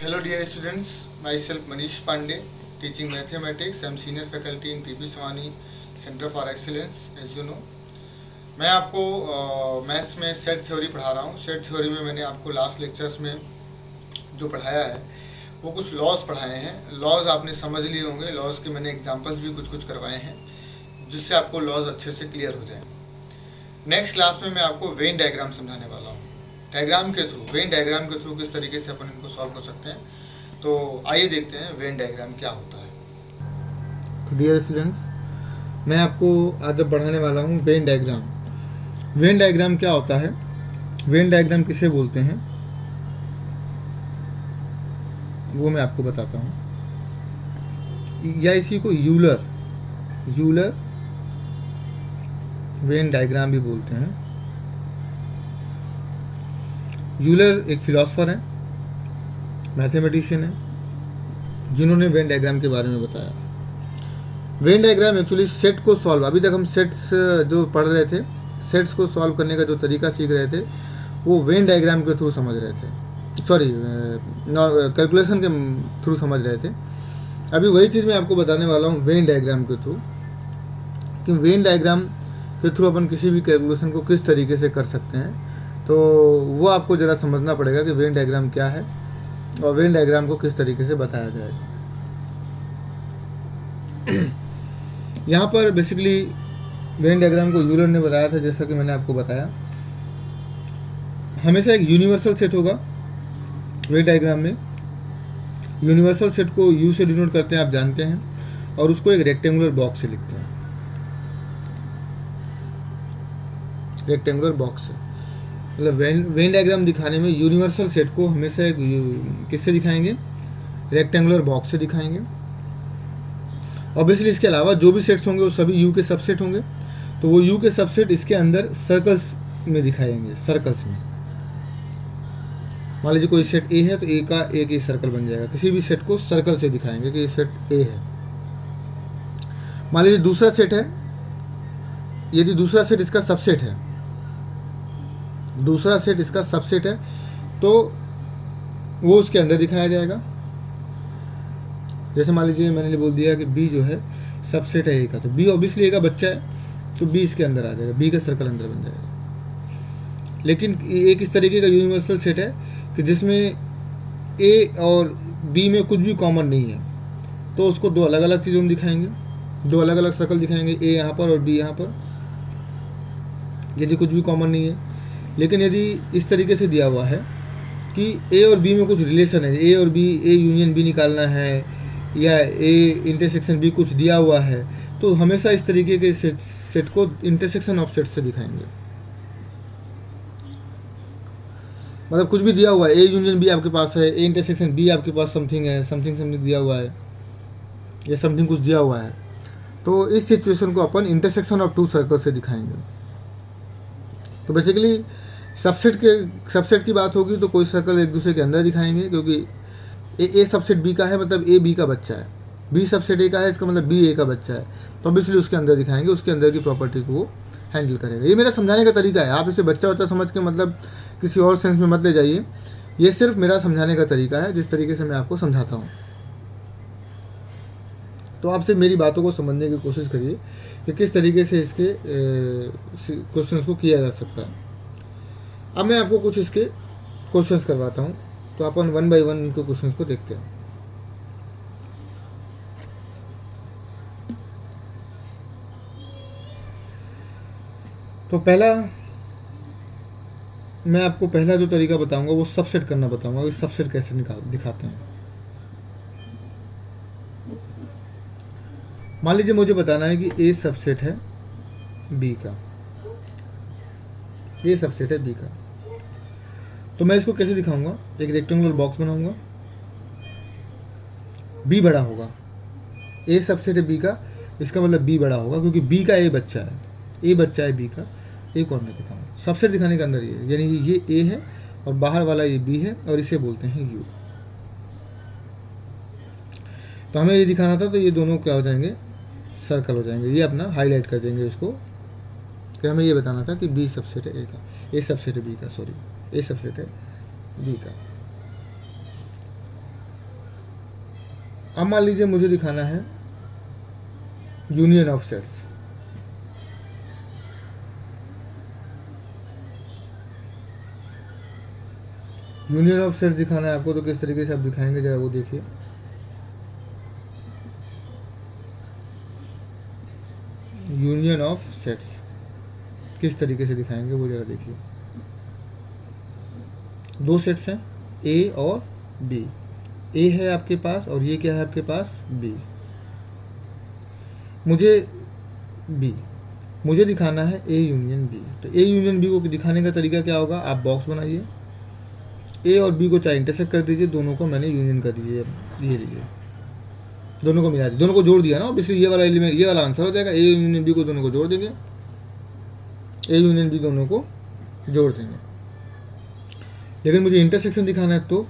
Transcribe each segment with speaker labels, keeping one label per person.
Speaker 1: Hello dear students, myself Manish Pandey, teaching mathematics. I am senior faculty in PP Swani Center for Excellence, as you know. मैं आपको maths में set theory पढ़ा रहा हूँ. Set theory में मैंने आपको लास्ट लेक्चर्स में जो पढ़ाया है वो कुछ लॉज पढ़ाए हैं. लॉज आपने समझ लिए होंगे. लॉज के मैंने एग्जांपल्स भी कुछ करवाए हैं जिससे आपको लॉज अच्छे से क्लियर हो जाए. नेक्स्ट क्लास में मैं आपको वेन डायग्राम समझाने वाला हूँ. डायग्राम के थ्रू, वेन डायग्राम के थ्रू किस तरीके से अपन इनको सॉल्व कर सकते हैं. तो आइए देखते हैं वेन डायग्राम क्या होता है. डियर स्टूडेंट्स, मैं आपको आज पढ़ाने वाला हूँ वेन डायग्राम. वेन डायग्राम क्या होता है, वेन डायग्राम किसे बोलते हैं, वो मैं आपको बताता हूँ. या इसी को यूलर वेन डायग्राम भी बोलते हैं. यूलर एक फिलोसफर है, मैथमेटिशियन है, जिन्होंने वेन डायग्राम के बारे में बताया. वेन डायग्राम एक्चुअली सेट को सॉल्व, अभी तक हम सेट्स जो पढ़ रहे थे, सेट्स को सॉल्व करने का जो तरीका सीख रहे थे वो वेन डायग्राम के थ्रू समझ रहे थे. सॉरी, कैलकुलेशन के थ्रू समझ रहे थे. अभी वही चीज़ मैं आपको बताने वाला हूँ वेन डायग्राम के थ्रू, कि वेन डायग्राम के थ्रू अपन किसी भी कैलकुलेशन को किस तरीके से कर सकते हैं. तो वो आपको ज़रा समझना पड़ेगा कि वेन डायग्राम क्या है और वेन डायग्राम को किस तरीके से बताया जाएगा. यहाँ पर बेसिकली वेन डायग्राम को यूलर ने बताया था, जैसा कि मैंने आपको बताया. हमेशा एक यूनिवर्सल सेट होगा वेन डायग्राम में. यूनिवर्सल सेट को यू से डिनोट करते हैं, आप जानते हैं, और उसको एक रेक्टेंगुलर बॉक्स से लिखते हैं. रेक्टेंगुलर बॉक्स से मतलब वेन डायग्राम दिखाने में यूनिवर्सल सेट को हमेशा एक किससे दिखाएंगे, रेक्टेंगुलर बॉक्स से दिखाएंगे. ऑब्वियसली इसके अलावा जो भी सेट्स होंगे वो सभी यू के सबसेट होंगे. तो वो यू के सबसेट इसके अंदर सर्कल्स में दिखाएंगे, सर्कल्स में. मान लीजिए कोई सेट ए है तो ए का एक ही सर्कल बन जाएगा. किसी भी सेट को सर्कल से दिखाएंगे कि ये सेट ए है. मान लीजिए दूसरा सेट है, यदि दूसरा सेट इसका सबसेट है, दूसरा सेट इसका सबसेट है तो वो उसके अंदर दिखाया जाएगा. जैसे मान लीजिए मैंने बोल दिया कि बी जो है सबसेट है ए का, तो बी ऑब्वियसली ए का बच्चा है, तो बी इसके अंदर आ जाएगा, बी का सर्कल अंदर बन जाएगा. लेकिन एक इस तरीके का यूनिवर्सल सेट है कि जिसमें ए और बी में कुछ भी कॉमन नहीं है, तो उसको दो अलग अलग चीज़ों में दिखाएंगे, दो अलग अलग सर्कल दिखाएंगे, ए यहाँ पर और बी यहाँ पर, यदि कुछ भी कॉमन नहीं है. लेकिन यदि इस तरीके से दिया हुआ है कि ए और बी में कुछ रिलेशन है, ए और बी, ए यूनियन बी निकालना है, या ए इंटरसेक्शन बी कुछ दिया हुआ है, तो हमेशा इस तरीके के सेट को इंटरसेक्शन ऑफ सेट से दिखाएंगे. मतलब कुछ भी दिया हुआ है, ए यूनियन बी आपके पास है, ए इंटरसेक्शन बी आपके पास समथिंग है, समथिंग दिया हुआ है, या समथिंग कुछ दिया हुआ है, तो इस सिचुएशन को अपन इंटरसेक्शन ऑफ टू सर्कल से दिखाएंगे. तो बेसिकली सबसेट की बात होगी तो कोई सर्कल एक दूसरे के अंदर दिखाएंगे, क्योंकि ए सबसेट बी का है मतलब ए बी का बच्चा है, बी सबसेट ए का है इसका मतलब बी ए का बच्चा है, तो ऑब्वियसली उसके अंदर दिखाएंगे, उसके अंदर की प्रॉपर्टी को वो हैंडल करेगा. ये मेरा समझाने का तरीका है. आप इसे बच्चा समझ के मतलब किसी और सेंस में मत ले जाइए. ये सिर्फ मेरा समझाने का तरीका है, जिस तरीके से मैं आपको समझाता हूँ. तो आपसे मेरी बातों को समझने की कोशिश करिए कि किस तरीके से इसके क्वेश्चंस को किया जा सकता है. अब मैं आपको कुछ इसके क्वेश्चंस करवाता हूँ, तो अपन वन बाय वन इनके क्वेश्चंस को देखते हैं. तो पहला मैं आपको पहला जो तरीका बताऊंगा वो सबसेट करना बताऊंगा कि सबसेट कैसे दिखाते हैं. मान लीजिए मुझे बताना है कि ए सबसेट है बी का, ए सबसेट है बी का. तो मैं इसको कैसे दिखाऊंगा, एक रेक्टेंगुलर बॉक्स बनाऊंगा, बी बड़ा होगा, ए सबसेट है बी का, इसका मतलब बी बड़ा होगा क्योंकि बी का ए बच्चा है, ए बच्चा है बी का. ए को अंदर दिखाऊंगा, सबसेट दिखाने के अंदर ये, यानी ये ए है और बाहर वाला ये बी है और इसे बोलते हैं यू. तो हमें ये दिखाना था, तो ये दोनों क्या हो जाएंगे, सर्कल हो जाएंगे. ये अपना हाईलाइट कर देंगे इसको, कि हमें ये बताना था कि बी सबसेट है ए का, ए सबसेट है बी का, सॉरी ए सबसेट है बी का. अब मान लीजिए मुझे दिखाना है union of sets. Union of sets दिखाना है आपको, तो किस तरीके से आप दिखाएंगे जरा वो देखिए। यूनियन ऑफ सेट्स किस तरीके से दिखाएंगे वो जरा देखिए। दो सेट्स हैं ए और बी। ए है आपके पास और ये क्या है आपके पास, बी। मुझे दिखाना है ए यूनियन बी। तो ए यूनियन बी को दिखाने का तरीका क्या होगा, आप बॉक्स बनाइए, ए और बी को चाहे इंटरसेक्ट कर दीजिए, दोनों को मैंने यूनियन कर दीजिए, ये लीजिए, दोनों को मिला दिया, दोनों को जोड़ दिया ना, ऑब्वियसली ये वाला एलिमेंट, ये वाला आंसर हो जाएगा। ए यूनियन बी को दोनों को जोड़ देंगे, ए यूनियन बी दोनों को जोड़ देंगे। लेकिन मुझे इंटरसेक्शन दिखाना है, तो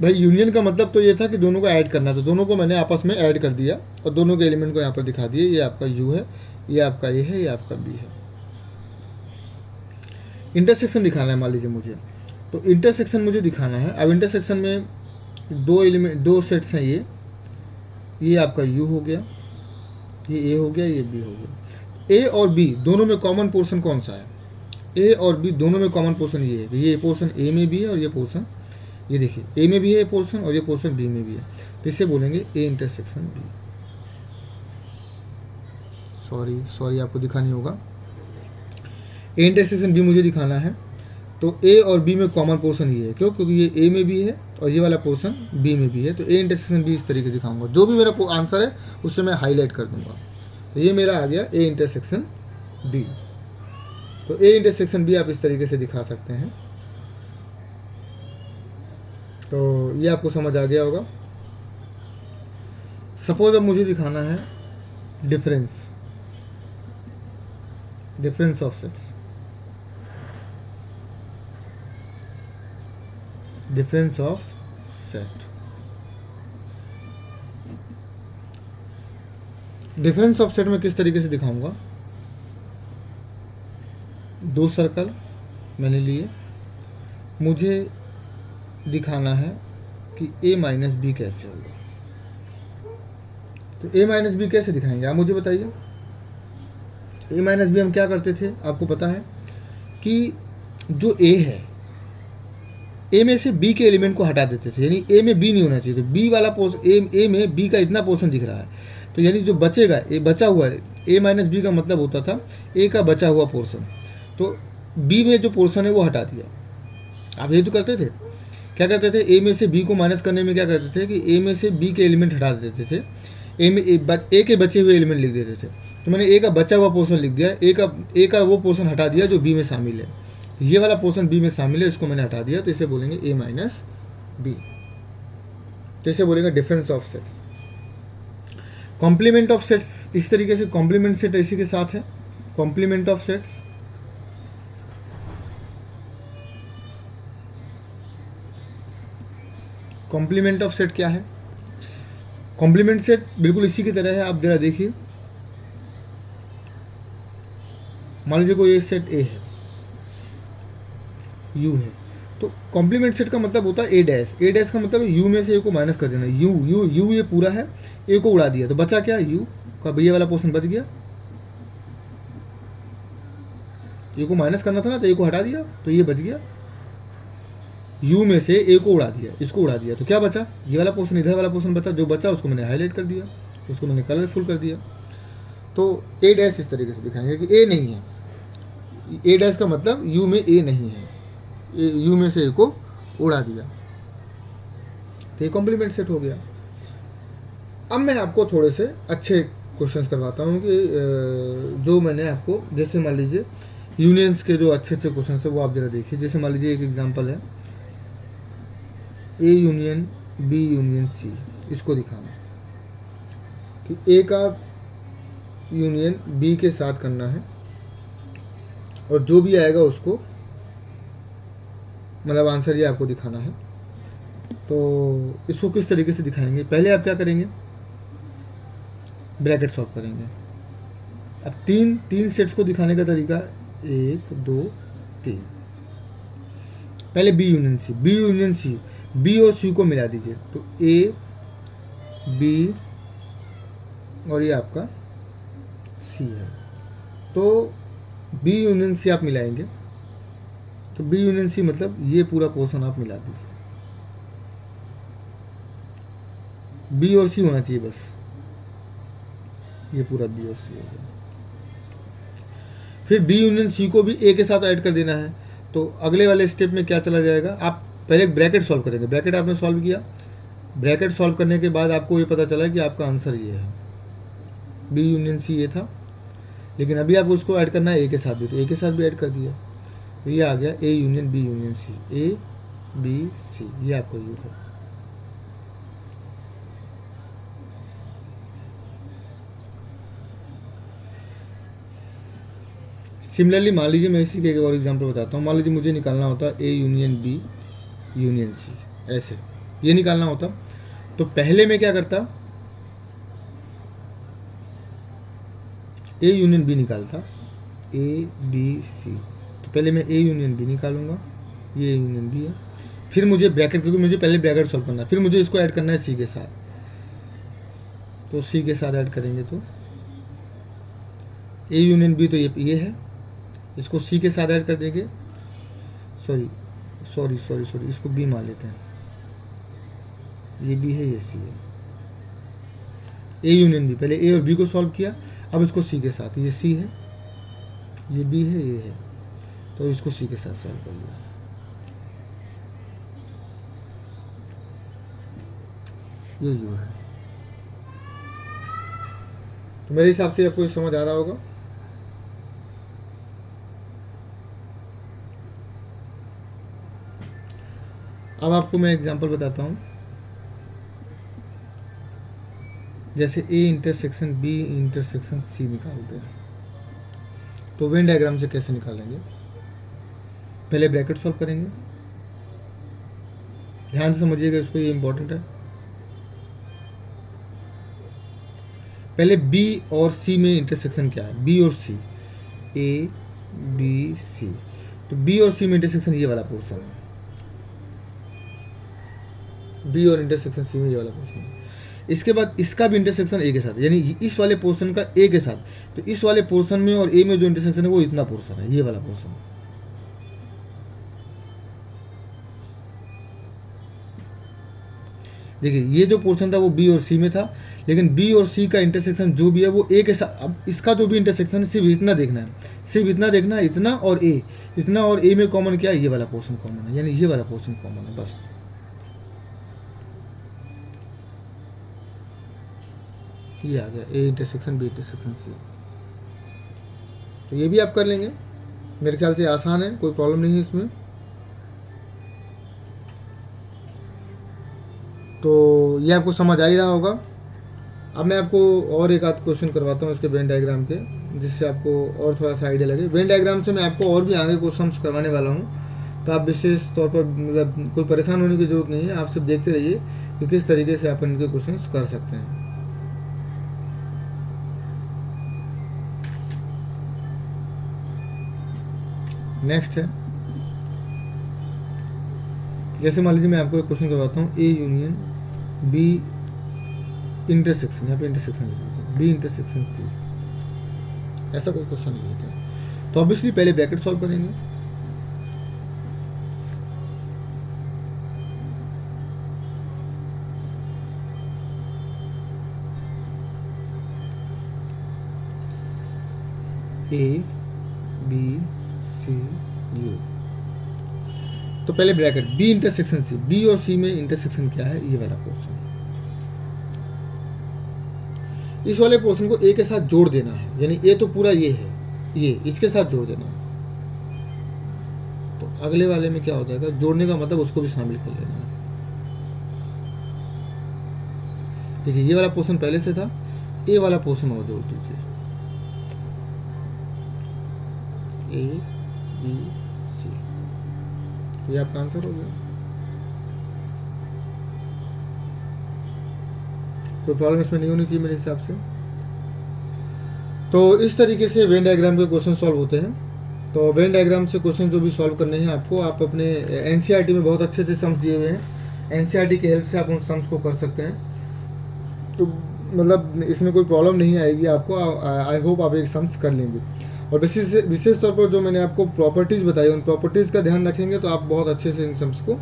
Speaker 1: भाई यूनियन का मतलब तो ये था कि दोनों को ऐड करना, तो दोनों को मैंने आपस में ऐड कर दिया और दोनों के एलिमेंट को यहाँ पर दिखा दिए। ये आपका यू है, ये आपका ए है, ये आपका बी है। इंटरसेक्शन दिखाना है मान लीजिए मुझे, तो इंटरसेक्शन मुझे दिखाना है। अब इंटरसेक्शन में दो सेट्स हैं, ये आपका यू हो गया, ये ए हो गया, ये बी हो गया। ए और बी दोनों में कॉमन पोर्शन कौन सा है, ए और बी दोनों में कॉमन पोर्शन ये है, ये पोर्शन ए में भी है और ये पोर्शन, ये देखिए ए में भी है पोर्शन और ये पोर्शन बी में भी है, तो इसे बोलेंगे ए इंटरसेक्शन बी। सॉरी आपको दिखानी होगा, ए इंटरसेक्शन बी मुझे दिखाना है। तो ए और बी में कॉमन पोर्शन ये है, क्यों, क्योंकि ये ए में भी है और ये वाला पोर्शन बी में भी है, तो ए इंटरसेक्शन बी इस तरीके से दिखाऊंगा। जो भी मेरा आंसर है उससे मैं हाईलाइट कर दूंगा। तो ये मेरा आ गया ए इंटरसेक्शन बी। तो ए इंटरसेक्शन बी आप इस तरीके से दिखा सकते हैं। तो ये आपको समझ आ गया होगा। सपोज अब मुझे दिखाना है difference of sets. Difference of set, difference of set में किस तरीके से दिखाऊंगा। दो सर्कल मैंने लिए, मुझे दिखाना है कि a माइनस बी कैसे होगा। तो a माइनस बी कैसे दिखाएंगे आप मुझे बताइए। a माइनस बी हम क्या करते थे, आपको पता है कि जो a है, a में से b के एलिमेंट को हटा देते थे, यानी a में b नहीं होना चाहिए। तो b वाला पोर्शन, a में b का इतना पोर्शन दिख रहा है, तो यानी जो बचेगा, a बचा हुआ है, a माइनस बी का मतलब होता था a का बचा हुआ पोर्शन। तो b में जो पोर्शन है वो हटा दिया। आप ये तो करते थे, क्या करते थे, ए में से बी को माइनस करने में क्या करते थे कि ए में से बी के एलिमेंट हटा देते थे, ए में ए के बचे हुए एलिमेंट लिख देते थे। तो मैंने ए का बचा हुआ पोर्शन लिख दिया, ए का वो पोर्शन हटा दिया जो बी में शामिल है, ये वाला पोर्शन बी में शामिल है, इसको मैंने हटा दिया, तो इसे बोलेंगे ए माइनस बी। तो इसे बोलेंगे difference of sets. Complement of sets इस तरीके से, कॉम्प्लीमेंट सेट इसी के साथ है, complement of sets. Complement of set क्या है, कॉम्प्लीमेंट सेट बिल्कुल इसी की तरह है। आप जरा देखिए, मान लीजिए कोई सेट ए है, यू है, तो कॉम्प्लीमेंट सेट का मतलब होता है ए डैश। ए डैश का मतलब यू में से ए को माइनस कर देना। यू ये पूरा है, ए को उड़ा दिया, तो बचा क्या, यू का ये वाला पोर्शन बच गया। ए को माइनस करना था ना, तो ए को हटा दिया, तो ये बच गया। यू में से ए को उड़ा दिया, इसको उड़ा दिया, तो क्या बचा, ये वाला पोर्शन, इधर वाला पोर्शन बचा। जो बचा उसको मैंने हाईलाइट कर दिया, उसको मैंने कलरफुल कर दिया। तो ए डैश इस तरीके से दिखाएंगे कि ए नहीं है। ए डैश का मतलब यू में ए नहीं है, यू में से ए को उड़ा दिया, तो ये कॉम्प्लीमेंट सेट हो गया। अब मैं आपको थोड़े से अच्छे क्वेश्चंस करवाता हूँ कि जो मैंने आपको, जैसे मान लीजिए यूनियंस के जो अच्छे अच्छे क्वेश्चन है वो आप जरा देखिए। जैसे मान लीजिए एक एग्जांपल है, A union B union C, इसको दिखाना कि ए का यूनियन बी के साथ करना है और जो भी आएगा उसको, मतलब आंसर ये आपको दिखाना है। तो इसको किस तरीके से दिखाएंगे, पहले आप क्या करेंगे, ब्रैकेट सॉल्व करेंगे। अब तीन सेट्स को दिखाने का तरीका, 1 2 3। पहले B union C, B union C, B और सी को मिला दीजिए तो ए बी और ये आपका सी है। तो बी यूनियन सी आप मिलाएंगे तो बी यूनियन सी मतलब ये पूरा पोर्शन आप मिला दीजिए, बी और सी होना चाहिए बस, ये पूरा बी और सी हो गया। फिर बी यूनियन सी को भी ए के साथ ऐड कर देना है। तो अगले वाले स्टेप में क्या चला जाएगा, आप पहले एक ब्रैकेट सॉल्व करेंगे, ब्रैकेट आपने सॉल्व किया, ब्रैकेट सॉल्व करने के बाद आपको ये पता चला कि आपका आंसर ये है, बी यूनियन सी ये था, लेकिन अभी आपको उसको ऐड करना है ए के साथ भी, तो ए के साथ भी ऐड कर दिया, तो ये आ गया A union B union C, A B C, ये आपका यू है। सिमिलरली मान लीजिए मैं इसी के एक और एग्जांपल बताता हूँ। मान लीजिए मुझे निकालना होता A union B union C, ऐसे ये निकालना होता, तो पहले मैं क्या करता, ए यूनियन बी निकालता, ए बी सी, तो पहले मैं ए यूनियन बी निकालूंगा, ये यूनियन बी है, फिर मुझे ब्रैकेट, क्योंकि मुझे पहले ब्रैकेट सॉल्व करना है, फिर मुझे इसको ऐड करना है सी के साथ, तो सी के साथ ऐड करेंगे तो ए यूनियन बी तो ये है, इसको सी के साथ ऐड कर देंगे, सॉरी इसको बी मान लेते हैं, ये बी है ये सी है, ए यूनियन बी, पहले ए और बी को सॉल्व किया, अब इसको सी के साथ, ये सी है ये बी है ये है, तो इसको सी के साथ सॉल्व कर लिया, ये यू है। तो मेरे हिसाब से आपको समझ आ रहा होगा। अब आपको मैं एग्जांपल बताता हूँ, जैसे A intersection B intersection C निकालते हैं, तो वेन डायग्राम से कैसे निकालेंगे, पहले ब्रैकेट सॉल्व करेंगे, ध्यान से समझिएगा इसको, ये इंपॉर्टेंट है। पहले बी और सी में इंटरसेक्शन क्या है, बी और सी, ए बी सी, तो बी और सी में इंटरसेक्शन ये वाला पोर्शन है, बी और इंटरसेक्शन सी में ये वाला पोर्शन है। इसके बाद इसका भी इंटरसेक्शन ए के साथ, यानी इस वाले पोर्शन का ए के साथ, तो इस वाले पोर्शन में और ए में जो इंटरसेक्शन है वो इतना पोर्शन है, ये वाला पोर्शन। देखिए ये जो पोर्शन था वो बी और सी में था, लेकिन बी और सी का इंटरसेक्शन जो भी है वो ए के साथ, अब इसका जो भी इंटरसेक्शन है सिर्फ इतना देखना है, सिर्फ इतना देखना है, इतना और ए, इतना और ए में कॉमन क्या है, ये वाला पोर्शन कॉमन है, यानी ये वाला पोर्शन कॉमन है बस। ये आ गया A intersection B intersection C, तो ये भी आप कर लेंगे, मेरे ख्याल से आसान है, कोई प्रॉब्लम नहीं है इसमें। तो ये आपको समझ आ ही रहा होगा। अब मैं आपको और एक आध क्वेश्चन करवाता हूँ इसके वेन डायग्राम के, जिससे आपको और थोड़ा सा आइडिया लगे। वेन डायग्राम से मैं आपको और भी आगे क्वेश्चंस करवाने वाला हूँ, तो आप विशेष तौर पर मतलब कोई परेशान होने की जरूरत नहीं है, आप सिर्फ देखते रहिए कि किस तरीके से आप इनके क्वेश्चन कर सकते हैं। नेक्स्ट है, जैसे मान लीजिए मैं आपको एक क्वेश्चन करवाता हूँ, ए यूनियन बी इंटरसेक्शन, यहाँ पे इंटरसेक्शन लिख लीजिए, बी इंटरसेक्शन सी, ऐसा कोई क्वेश्चन नहीं है, तो ऑब्वियसली पहले ब्रैकेट सॉल्व करेंगे, ए बी सी यू, तो पहले bracket B intersection C, B और सी में इंटरसेक्शन क्या है, ये वाला पोर्शन, इस वाले पोर्शन को ए के साथ जोड़ देना है, यानी ए तो पूरा ये है, ये इसके साथ जोड़ देना है, तो अगले वाले में क्या हो जाएगा, जोड़ने का मतलब उसको भी शामिल कर लेना है। देखिए ये वाला पोर्शन पहले से था, ए वाला पोर्शन और जोड़ दीजिए, ए बी सी, ये आपका आंसर हो गया। कोई प्रॉब्लम इसमें नहीं होनी चाहिए मेरे हिसाब से। तो इस तरीके से वेन डायग्राम के क्वेश्चन सॉल्व होते हैं। तो तो वेन डायग्राम से क्वेश्चन जो भी सॉल्व करने हैं आपको, आप अपने एनसीईआरटी में बहुत अच्छे से सम्स दिए हुए हैं, एनसीईआरटी की हेल्प से आप उन सम्स को कर सकते हैं। तो मतलब इसमें कोई प्रॉब्लम नहीं आएगी आपको। आई होप आप एक सम्स कर लेंगे। और विशेष तौर पर जो मैंने आपको प्रॉपर्टीज़ बताई, उन प्रॉपर्टीज़ का ध्यान रखेंगे तो आप बहुत अच्छे से इन सम्स को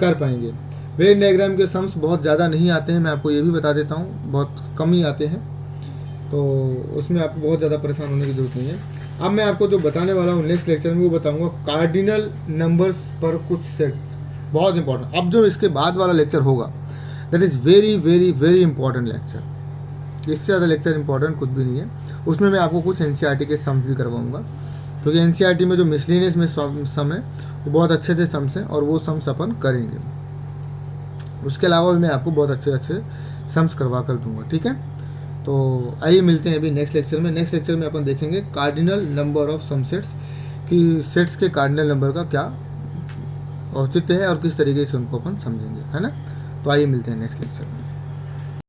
Speaker 1: कर पाएंगे। वेन डायग्राम के सम्स बहुत ज़्यादा नहीं आते हैं, मैं आपको ये भी बता देता हूँ, बहुत कम ही आते हैं, तो उसमें आपको बहुत ज़्यादा परेशान होने की ज़रूरत नहीं है। अब मैं आपको जो बताने वाला हूँ नेक्स्ट लेक्चर में, वो बताऊँगा कार्डिनल नंबर्स पर कुछ सेट्स, बहुत इंपॉर्टेंट। अब जो इसके बाद वाला लेक्चर होगा that is very very very important lecture. इससे ज़्यादा लेक्चर इंपॉर्टेंट कुछ भी नहीं है। उसमें मैं आपको कुछ एनसीईआरटी के सम्स भी करवाऊँगा, क्योंकि एनसीईआरटी में जो मिसलेनियस में सम है वो बहुत अच्छे अच्छे सम्स हैं और वो सम्स अपन करेंगे। उसके अलावा भी मैं आपको बहुत अच्छे अच्छे सम्स करवा कर दूँगा, ठीक है। तो आइए मिलते हैं अभी नेक्स्ट लेक्चर में। नेक्स्ट लेक्चर में अपन देखेंगे cardinal number of some sets, कि सेट्स के कार्डिनल नंबर का क्या औचित्य है और किस तरीके से उनको अपन समझेंगे, है ना। तो आइए मिलते हैं नेक्स्ट लेक्चर में।